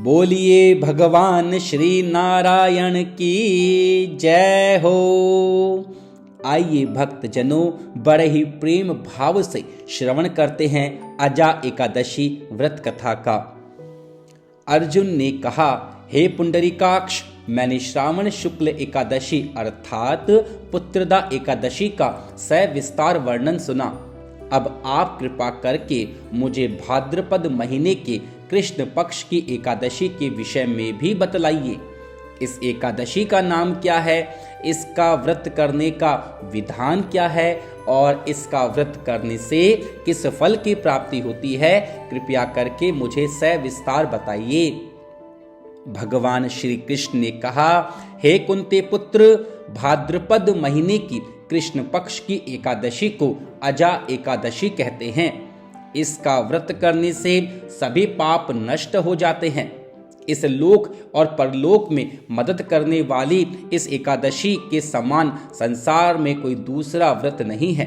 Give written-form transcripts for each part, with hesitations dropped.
बोलिए भगवान श्री नारायण की जय हो। आइए भक्तजनों, बड़े ही प्रेम भाव से श्रवण करते हैं अजा एकादशी व्रत कथा का। अर्जुन ने कहा, हे पुंडरीकाक्ष, मैंने श्रावण शुक्ल एकादशी अर्थात पुत्रदा एकादशी का सविस्तार वर्णन सुना। अब आप कृपा करके मुझे भाद्रपद महीने के कृष्ण पक्ष की एकादशी के विषय में भी बतलाइए। इस एकादशी का नाम क्या है, इसका व्रत करने का विधान क्या है और इसका व्रत करने से किस फल की प्राप्ति होती है, कृपया करके मुझे सविस्तार बताइए। भगवान श्री कृष्ण ने कहा, हे कुंती पुत्र, भाद्रपद महीने की कृष्ण पक्ष की एकादशी को अजा एकादशी कहते हैं। इसका व्रत करने से सभी पाप नष्ट हो जाते हैं। इस लोक और परलोक में मदद करने वाली इस एकादशी के समान संसार में कोई दूसरा व्रत नहीं है।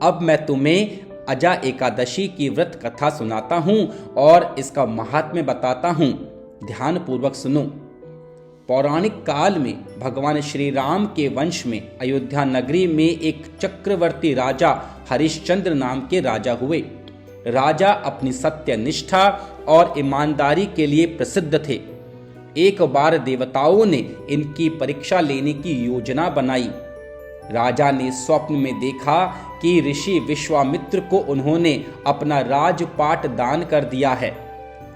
अब मैं तुम्हें अजा एकादशी की व्रत कथा सुनाता हूँ और इसका महात्म्य बताता हूँ। ध्यान पूर्वक सुनो। पौराणिक काल में भगवान श्री राम के वंश में अयोध्या नगरी में एक चक्रवर्ती राजा हरिश्चंद्र नाम के राजा हुए। राजा अपनी सत्यनिष्ठा और ईमानदारी के लिए प्रसिद्ध थे। एक बार देवताओं ने इनकी परीक्षा लेने की योजना बनाई। राजा ने स्वप्न में देखा कि ऋषि विश्वामित्र को उन्होंने अपना राजपाट दान कर दिया है।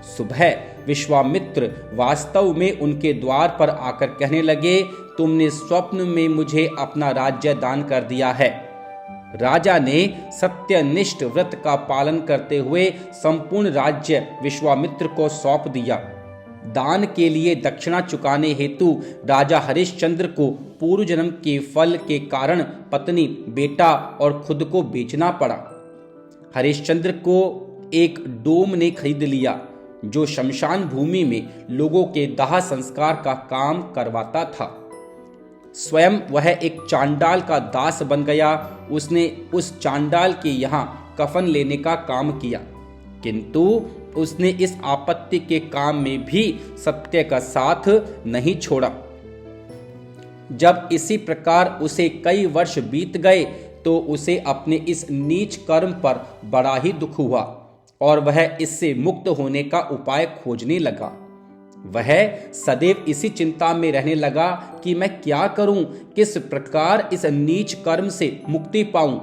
सुबह विश्वामित्र वास्तव में उनके द्वार पर आकर कहने लगे, तुमने स्वप्न में मुझे अपना राज्य दान कर दिया है। राजा ने सत्यनिष्ठ व्रत का पालन करते हुए संपूर्ण राज्य विश्वामित्र को सौंप दिया। दान के लिए दक्षिणा चुकाने हेतु राजा हरिश्चंद्र को पूर्व जन्म के फल के कारण पत्नी, बेटा और खुद को बेचना पड़ा। हरिश्चंद्र को एक डोम ने खरीद लिया जो शमशान भूमि में लोगों के दाह संस्कार का काम करवाता था। स्वयं वह एक चांडाल का दास बन गया। उसने उस चांडाल के यहाँ कफन लेने का काम किया, किंतु उसने इस आपत्ति के काम में भी सत्य का साथ नहीं छोड़ा। जब इसी प्रकार उसे कई वर्ष बीत गए तो उसे अपने इस नीच कर्म पर बड़ा ही दुख हुआ और वह इससे मुक्त होने का उपाय खोजने लगा। वह सदैव इसी चिंता में रहने लगा कि मैं क्या करूं, किस प्रकार इस नीच कर्म से मुक्ति पाऊं।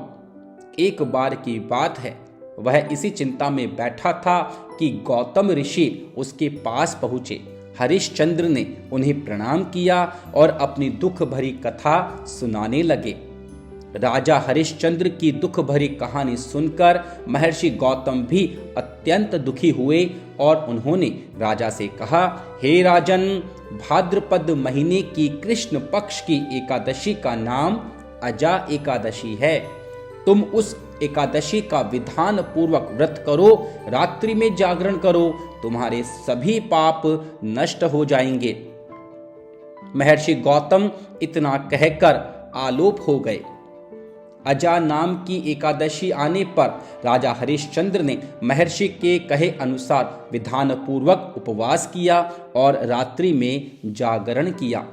एक बार की बात है, वह इसी चिंता में बैठा था कि गौतम ऋषि उसके पास पहुंचे। हरिश्चंद्र ने उन्हें प्रणाम किया और अपनी दुख भरी कथा सुनाने लगे। राजा हरिश्चंद्र की दुख भरी कहानी सुनकर महर्षि गौतम भी अत्यंत दुखी हुए और उन्होंने राजा से कहा, हे राजन, भाद्रपद महीने की कृष्ण पक्ष की एकादशी का नाम अजा एकादशी है। तुम उस एकादशी का विधान पूर्वक व्रत करो, रात्रि में जागरण करो, तुम्हारे सभी पाप नष्ट हो जाएंगे। महर्षि गौतम इतना कहकर आलोप हो गए। अजा नाम की एकादशी आने पर राजा हरिश्चंद्र ने महर्षि के कहे अनुसार विधान पूर्वक उपवास किया और रात्रि में जागरण किया।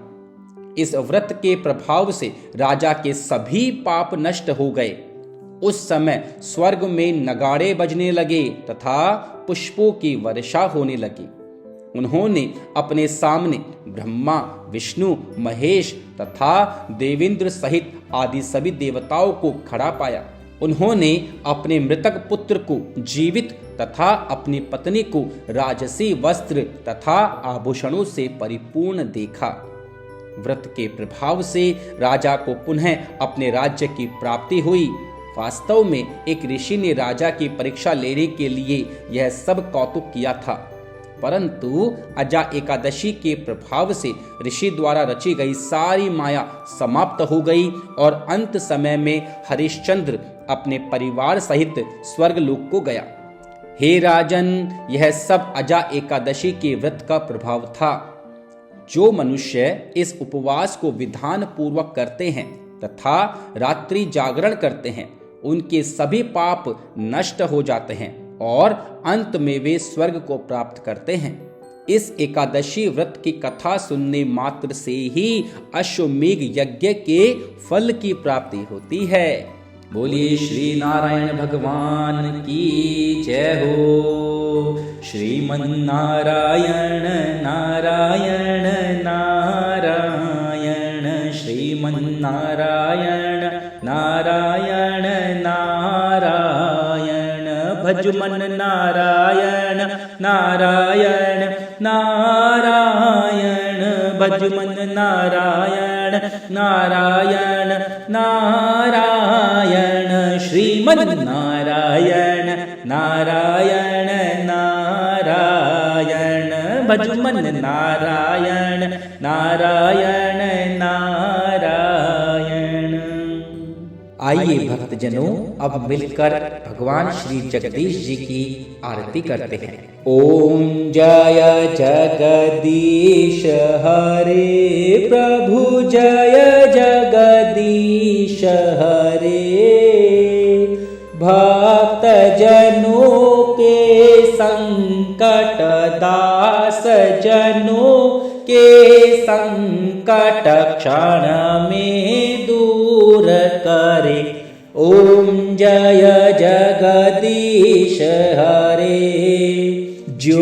इस व्रत के प्रभाव से राजा के सभी पाप नष्ट हो गए। उस समय स्वर्ग में नगाड़े बजने लगे तथा पुष्पों की वर्षा होने लगी। उन्होंने अपने सामने ब्रह्मा, विष्णु, महेश तथा देवेंद्र सहित आदि सभी देवताओं को खड़ा पाया। उन्होंने अपने मृतक पुत्र को जीवित तथा अपनी पत्नी को राजसी वस्त्र तथा आभूषणों से परिपूर्ण देखा। व्रत के प्रभाव से राजा को पुनः अपने राज्य की प्राप्ति हुई। वास्तव में एक ऋषि ने राजा की परीक्षा लेने के लिए यह सब कौतुक किया था, परंतु अजा एकादशी के प्रभाव से ऋषि द्वारा रची गई सारी माया समाप्त हो गई और अंत समय में हरिश्चंद्र अपने परिवार सहित स्वर्गलोक को गया। हे राजन, यह सब अजा एकादशी के व्रत का प्रभाव था। जो मनुष्य इस उपवास को विधान पूर्वक करते हैं तथा रात्रि जागरण करते हैं, उनके सभी पाप नष्ट हो जाते हैं और अंत में वे स्वर्ग को प्राप्त करते हैं। इस एकादशी व्रत की कथा सुनने मात्र से ही अश्वमेघ यज्ञ के फल की प्राप्ति होती है। बोलिए श्री नारायण भगवान की जय हो। श्रीमन नारायण नारायण नारायण, श्रीमन नारायण नारायण नारायण, भजमन नारायण नारायण नारायण, भजमन नारायण नारायण नारायण, श्रीमन नारायण नारायण नारायण, भजमन नारायण नारायण नारायण। आइए भक्तजनों, अब मिलकर भगवान श्री जगदीश जी की आरती करते हैं। ओम जय जगदीश हरे प्रभु, जय जगदीश हरे। भक्त जनों के संकट, दास जनों के संकट क्षण में दूर करे। ओम जय जगदीश हरे। जो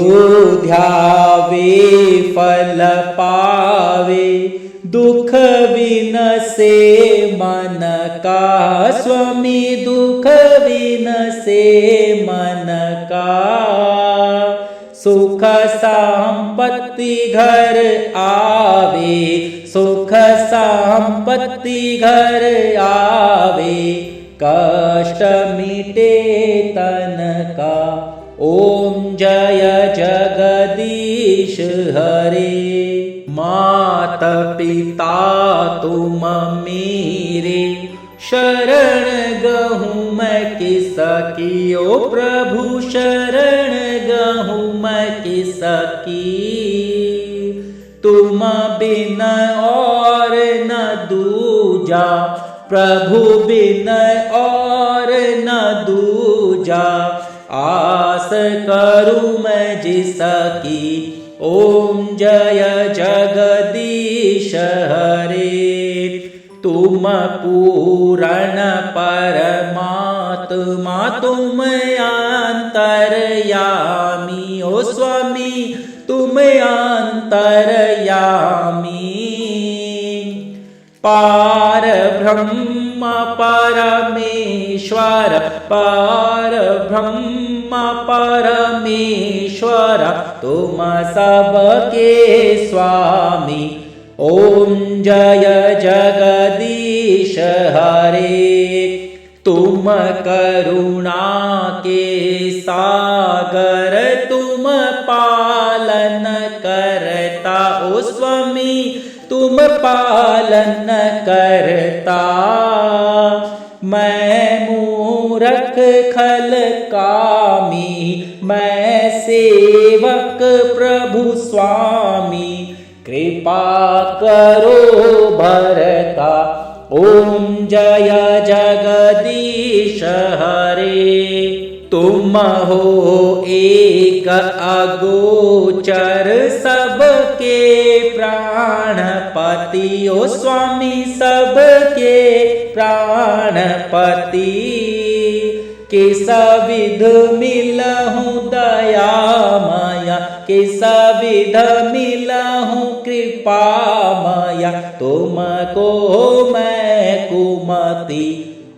ध्यावे फल पावे, दुख विनसे मन का। स्वामी दुख विनसे मन का। सुख संपत्ति घर आवे, सुख संपत्ति घर आवे। कष्ट मिटे तन का। ओम जय जगदीश हरे। मात पिता तुम मेरे, शरण गहूँ मैं किसकी। ओ प्रभु शरण गहूँ मैं किसकी। तुम बिन और न दूजा, प्रभु बिन और न दूजा। आस करूँ मैं जिसकी। ओम जय जगदीश हरे। तुम पूर्ण परमात्मा, तुम अंतर्यामी। ओ स्वामी तुम अंतर्यामी। पार ब्रह्म परमेश्वर, पार ब्रह्म परमेश्वर। तुम सबके स्वामी। ओम जय जगदीश हरे। तुम करुणा के सागर, तुम पालन करता। ओ स्वामी तुम पालन करता। मैं मूरख खल कामी, मैं सेवक प्रभु स्वामी। कृपा करो भरता। ओम जय जगदीश हरे। तुम हो एक अगोचर, सबके प्राणपति। ओ स्वामी सबके प्राणपति। किस विध मिलहूँ दयामया, किस विध मिलहूँ कृपामया। तुमको मैं कुमति।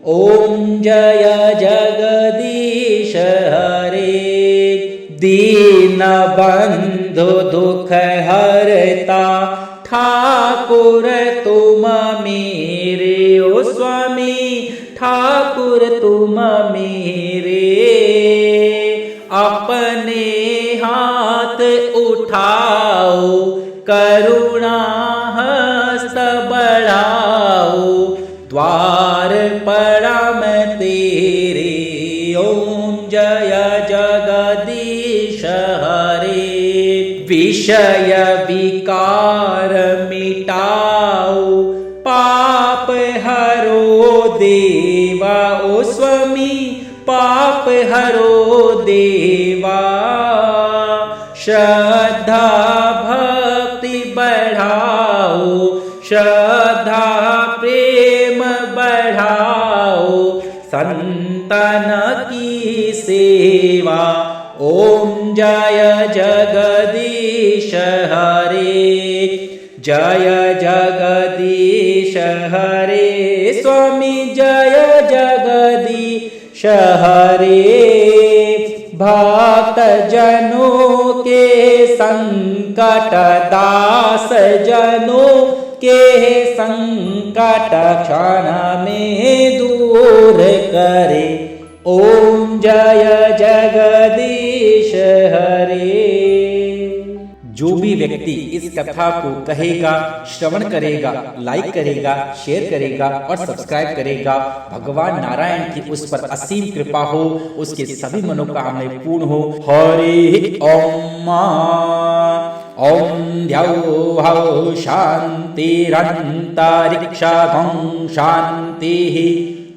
ओम जय जगदीश हरे। दीन बंधु दुख हरता, ठाकुर तुम मेरे। ओ स्वामी ठाकुर तुम मेरे। अपने हाथ उठाओ, करुणा हस्त बढ़ाओ। द्वार पड़ा मैं तेरे। ओम जय जगदीश हरे। विषय विकार मिटाओ, पाप हरो देवा। ओ स्वामी पाप हरो देवा। श्रद्धा श्रद्धा प्रेम बढ़ाओ, संतन की सेवा। ओम जय जगदीश हरे, जय जगदीश हरे, स्वामी जय जगदीश हरे। भक्त जनों के संकट, दास जनों के संकट क्षण में दूर करे। ओम जय जगदीश हरे। जो भी व्यक्ति इस कथा को कहेगा, श्रवण करेगा, लाइक करेगा, शेयर करेगा और सब्सक्राइब करेगा, भगवान नारायण की उस पर असीम कृपा हो, उसके सभी मनोकामनाएं पूर्ण हो। हरि ओम। ओम द्यौः शान्तिरन्तरिक्षं शान्तिः,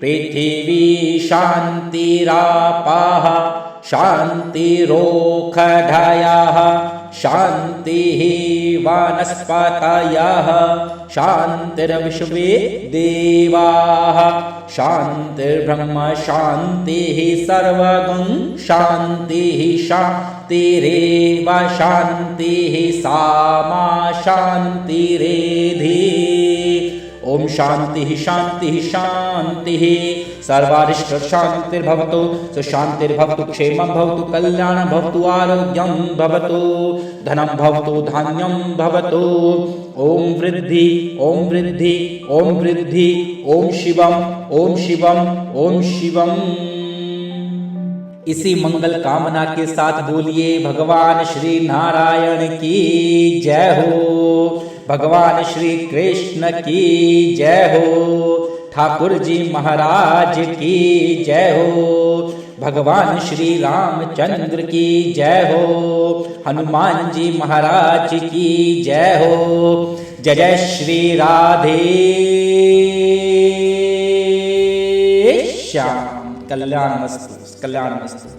पृथिवी शान्तिरापः शान्तिरोषधयः, शान्तिः वनस्पतयः, शान्तिर्विश्वे देवाः, शान्तिर्ब्रह्म शान्तिः सर्वगं शान्तिः, शान्तिरेव शान्तिः सामा शान्तिरेधि। ओम शांति शांति शांति। सर्वारिष्ट शांतिर्भवतु, सुशांतिर्भवतु, क्षेमं भवतु, कल्याणं भवतु, आरोग्यं भवतु, धनं भवतु, धान्यं भवतु। ओम वृद्धि, ओम वृद्धि, ओम वृद्धि। ओम शिवम, ओम शिवम, ओम शिवम। इसी मंगल कामना के साथ बोलिए भगवान श्री नारायण की जय हो, भगवान श्री कृष्ण की जय हो, ठाकुर जी महाराज की जय हो, भगवान श्री रामचंद्र की जय हो, हनुमान जी महाराज की जय हो। जय जय श्री राधे श्याम। कल्याणमस्तु, कल्याणमस्तु।